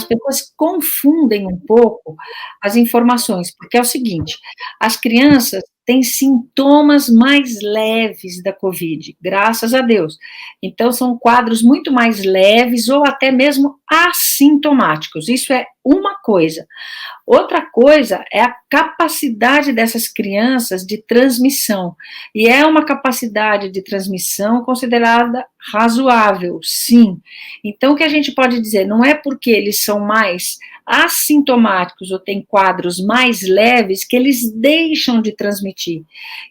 pessoas confundem um pouco as informações, porque é o seguinte, as crianças têm sintomas mais leves da Covid, graças a Deus. Então, são quadros muito mais leves ou até mesmo assintomáticos. Isso é uma coisa. Outra coisa é a capacidade dessas crianças de transmissão. E é uma capacidade de transmissão considerada razoável, sim. Então, o que a gente pode dizer, não é porque eles são mais assintomáticos ou têm quadros mais leves que eles deixam de transmitir.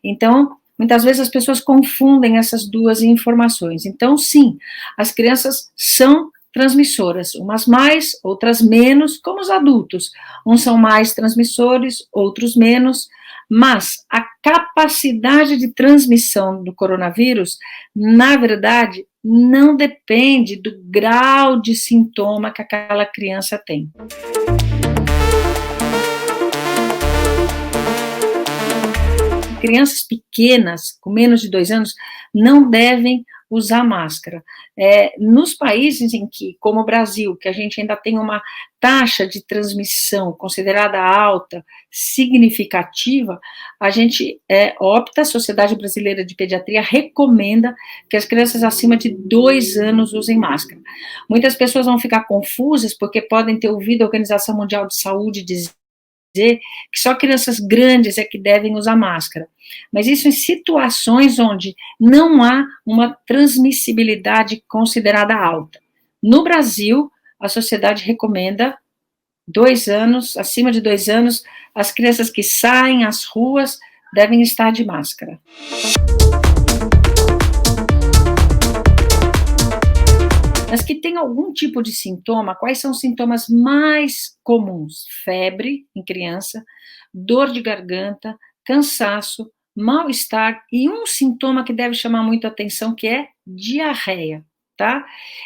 Então, muitas vezes as pessoas confundem essas duas informações. Então, sim, as crianças são transmissoras, umas mais, outras menos, como os adultos. Uns são mais transmissores, outros menos, mas a capacidade de transmissão do coronavírus, na verdade, não depende do grau de sintoma que aquela criança tem. Crianças pequenas, com menos de 2 anos, não devem usar máscara. Nos países em que, como o Brasil, que a gente ainda tem uma taxa de transmissão considerada alta, significativa, a gente opta, a Sociedade Brasileira de Pediatria recomenda que as crianças acima de 2 anos usem máscara. Muitas pessoas vão ficar confusas porque podem ter ouvido a Organização Mundial de Saúde dizer que só crianças grandes é que devem usar máscara. Mas isso em situações onde não há uma transmissibilidade considerada alta. No Brasil, a sociedade recomenda 2 anos, acima de 2 anos, as crianças que saem às ruas devem estar de máscara. Mas que tem algum tipo de sintoma, quais são os sintomas mais comuns? Febre em criança, dor de garganta, cansaço, mal-estar e um sintoma que deve chamar muito a atenção, que é diarreia, tá?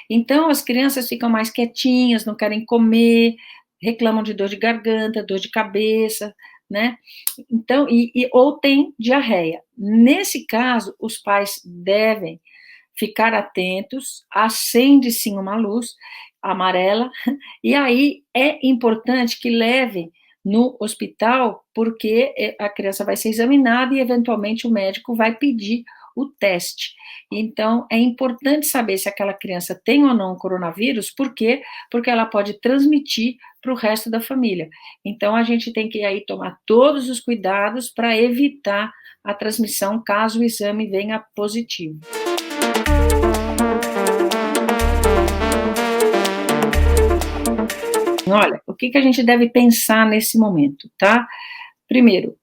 Então, as crianças ficam mais quietinhas, não querem comer, reclamam de dor de garganta, dor de cabeça, né? Então, ou tem diarreia. Nesse caso, os pais devem ficar atentos, acende sim uma luz amarela, e aí é importante que leve no hospital, porque a criança vai ser examinada e eventualmente o médico vai pedir o teste. Então, é importante saber se aquela criança tem ou não coronavírus, por quê? Porque ela pode transmitir para o resto da família. Então, a gente tem que aí tomar todos os cuidados para evitar a transmissão, caso o exame venha positivo. Olha, o que a gente deve pensar nesse momento, tá? Primeiro,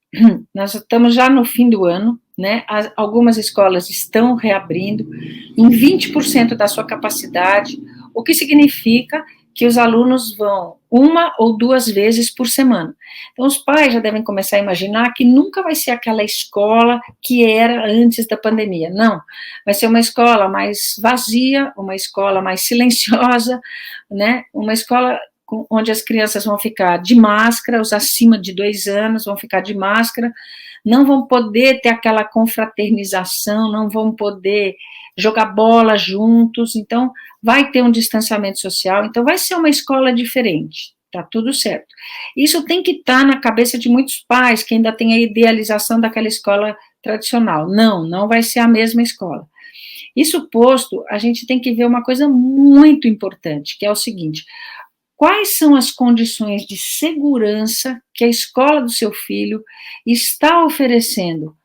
nós estamos já no fim do ano, né? Algumas escolas estão reabrindo em 20% da sua capacidade, o que significa que os alunos vão 1 ou 2 vezes por semana. Então, os pais já devem começar a imaginar que nunca vai ser aquela escola que era antes da pandemia. Não, vai ser uma escola mais vazia, uma escola mais silenciosa, né? Uma escola onde as crianças vão ficar de máscara, os acima de 2 anos vão ficar de máscara, não vão poder ter aquela confraternização, não vão poder jogar bola juntos, então vai ter um distanciamento social, então vai ser uma escola diferente, tá tudo certo. Isso tem que estar na cabeça de muitos pais, que ainda tem a idealização daquela escola tradicional. Não vai ser a mesma escola. Isso posto, a gente tem que ver uma coisa muito importante, que é o seguinte: quais são as condições de segurança que a escola do seu filho está oferecendo,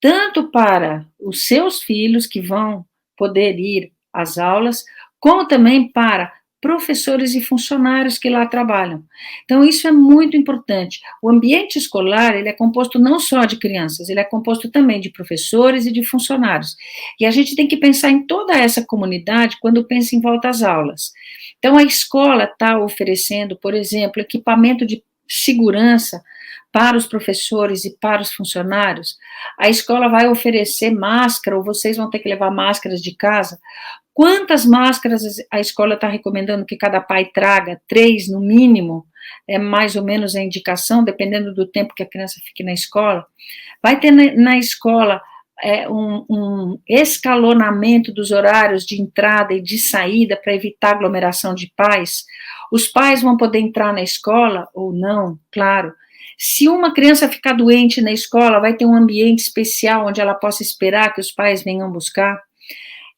tanto para os seus filhos que vão poder ir às aulas, como também para professores e funcionários que lá trabalham. Então, isso é muito importante. O ambiente escolar, ele é composto não só de crianças, ele é composto também de professores e de funcionários. E a gente tem que pensar em toda essa comunidade quando pensa em volta às aulas. Então, a escola está oferecendo, por exemplo, equipamento de segurança para os professores e para os funcionários. A escola vai oferecer máscara, ou vocês vão ter que levar máscaras de casa. Quantas máscaras a escola está recomendando que cada pai traga? 3 no mínimo, é mais ou menos a indicação, dependendo do tempo que a criança fique na escola. Vai ter na escola um escalonamento dos horários de entrada e de saída para evitar aglomeração de pais. Os pais vão poder entrar na escola ou não, claro. Se uma criança ficar doente na escola, vai ter um ambiente especial onde ela possa esperar que os pais venham buscar.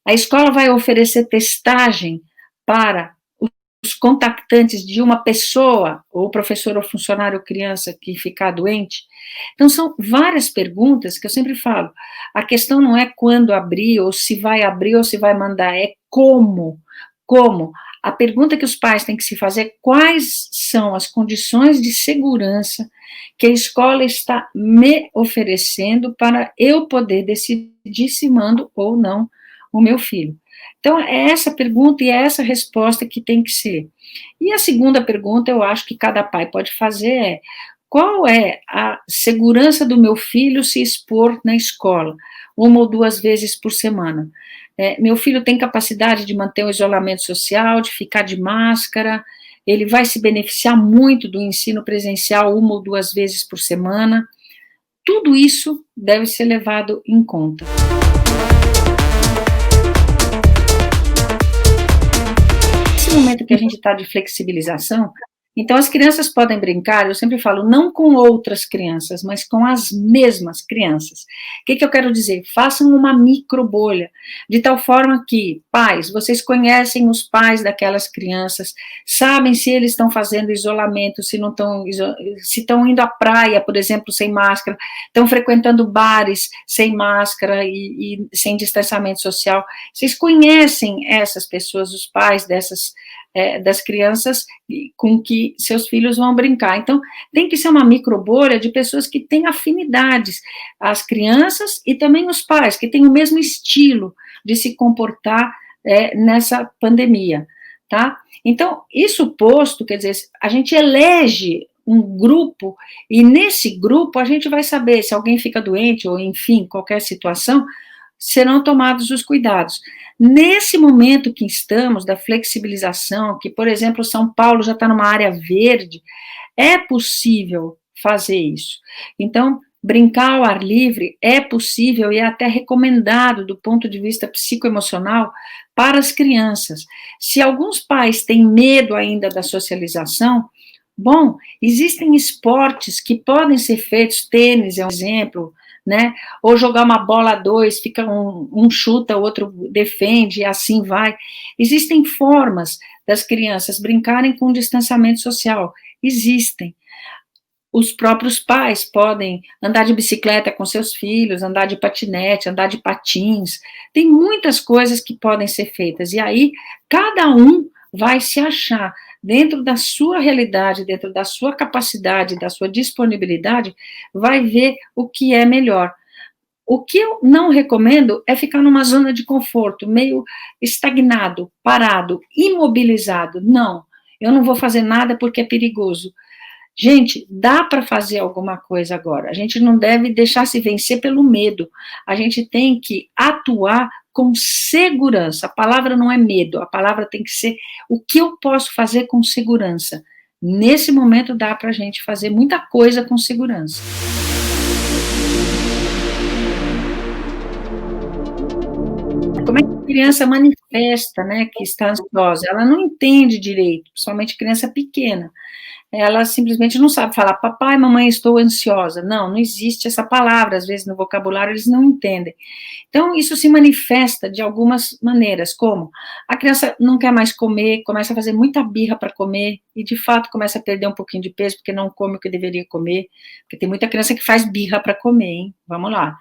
A escola vai oferecer testagem para os contactantes de uma pessoa, ou professor ou funcionário ou criança que ficar doente. Então, são várias perguntas que eu sempre falo. A questão não é quando abrir, ou se vai mandar, é como. Como? A pergunta que os pais têm que se fazer é quais são as condições de segurança que a escola está me oferecendo para eu poder decidir se mando ou não o meu filho. Então, é essa pergunta e é essa resposta que tem que ser. E a segunda pergunta, eu acho que cada pai pode fazer é: qual é a segurança do meu filho se expor na escola, uma ou duas vezes por semana? Meu filho tem capacidade de manter o isolamento social, de ficar de máscara, ele vai se beneficiar muito do ensino presencial uma ou duas vezes por semana. Tudo isso deve ser levado em conta. Nesse momento que a gente está de flexibilização, então as crianças podem brincar, eu sempre falo, não com outras crianças, mas com as mesmas crianças. O que eu quero dizer? Façam uma micro bolha, de tal forma que, pais, vocês conhecem os pais daquelas crianças, sabem se eles estão fazendo isolamento, se não estão, se estão indo à praia, por exemplo, sem máscara, estão frequentando bares sem máscara e sem distanciamento social. Vocês conhecem essas pessoas, os pais das crianças com que seus filhos vão brincar. Então, tem que ser uma microbolha de pessoas que têm afinidades, as crianças e também os pais, que têm o mesmo estilo de se comportar nessa pandemia, tá? Então, isso posto, quer dizer, a gente elege um grupo, e nesse grupo a gente vai saber se alguém fica doente, ou enfim, qualquer situação, serão tomados os cuidados. Nesse momento que estamos, da flexibilização, que, por exemplo, São Paulo já está numa área verde, é possível fazer isso. Então, brincar ao ar livre é possível e é até recomendado do ponto de vista psicoemocional para as crianças. Se alguns pais têm medo ainda da socialização, bom, existem esportes que podem ser feitos, tênis é um exemplo, né? Ou jogar uma bola a dois, fica um chuta, o outro defende, e assim vai. Existem formas das crianças brincarem com distanciamento social, existem. Os próprios pais podem andar de bicicleta com seus filhos, andar de patinete, andar de patins, tem muitas coisas que podem ser feitas, e aí cada um vai se achar dentro da sua realidade, dentro da sua capacidade, da sua disponibilidade, vai ver o que é melhor. O que eu não recomendo é ficar numa zona de conforto, meio estagnado, parado, imobilizado. Não, eu não vou fazer nada porque é perigoso. Gente, dá para fazer alguma coisa agora. A gente não deve deixar se vencer pelo medo. A gente tem que atuar com segurança. A palavra não é medo, a palavra tem que ser o que eu posso fazer com segurança. Nesse momento dá para a gente fazer muita coisa com segurança. Como é que a criança manifesta, né, que está ansiosa? Ela não entende direito, principalmente criança pequena. Ela simplesmente não sabe falar, papai, mamãe, estou ansiosa. Não, não existe essa palavra, às vezes no vocabulário eles não entendem. Então, isso se manifesta de algumas maneiras, como a criança não quer mais comer, começa a fazer muita birra para comer, e de fato começa a perder um pouquinho de peso, porque não come o que deveria comer, porque tem muita criança que faz birra para comer, hein? Vamos lá.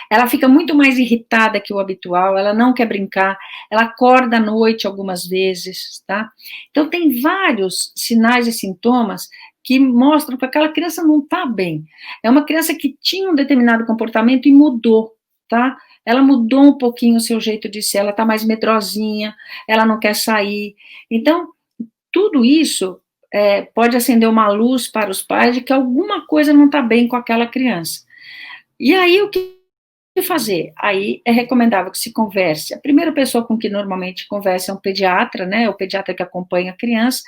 Ela fica muito mais irritada que o habitual, ela não quer brincar, ela acorda à noite algumas vezes, tá? Então, tem vários sinais e sintomas que mostram que aquela criança não está bem. É uma criança que tinha um determinado comportamento e mudou, tá? Ela mudou um pouquinho o seu jeito de ser, ela está mais medrosinha, ela não quer sair. Então, tudo isso pode acender uma luz para os pais de que alguma coisa não está bem com aquela criança. E aí, o que fazer? Aí é recomendável que se converse. A primeira pessoa com que normalmente conversa é um pediatra, né? O pediatra que acompanha a criança,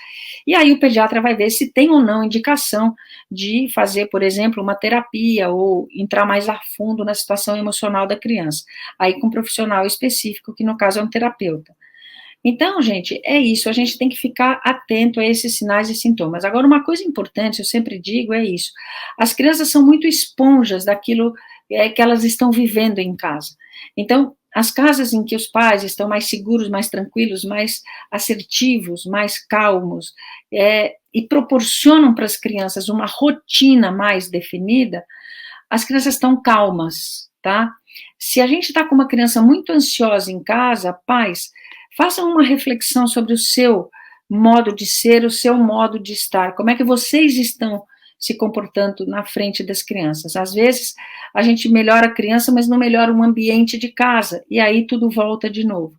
e aí o pediatra vai ver se tem ou não indicação de fazer, por exemplo, uma terapia ou entrar mais a fundo na situação emocional da criança. Aí com um profissional específico, que no caso é um terapeuta. Então, gente, é isso, a gente tem que ficar atento a esses sinais e sintomas. Agora, uma coisa importante, eu sempre digo, é isso: as crianças são muito esponjas daquilo que elas estão vivendo em casa. Então, as casas em que os pais estão mais seguros, mais tranquilos, mais assertivos, mais calmos, e proporcionam para as crianças uma rotina mais definida, as crianças estão calmas, tá? Se a gente está com uma criança muito ansiosa em casa, pais, façam uma reflexão sobre o seu modo de ser, o seu modo de estar, como é que vocês estão se comportando na frente das crianças. Às vezes, a gente melhora a criança, mas não melhora o ambiente de casa, e aí tudo volta de novo.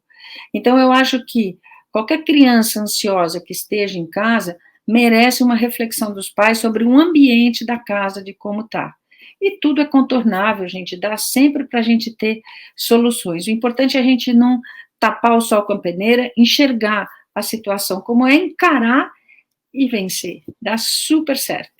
Então, eu acho que qualquer criança ansiosa que esteja em casa merece uma reflexão dos pais sobre o ambiente da casa, de como está. E tudo é contornável, gente, dá sempre para a gente ter soluções. O importante é a gente não tapar o sol com a peneira, enxergar a situação como é, encarar e vencer. Dá super certo.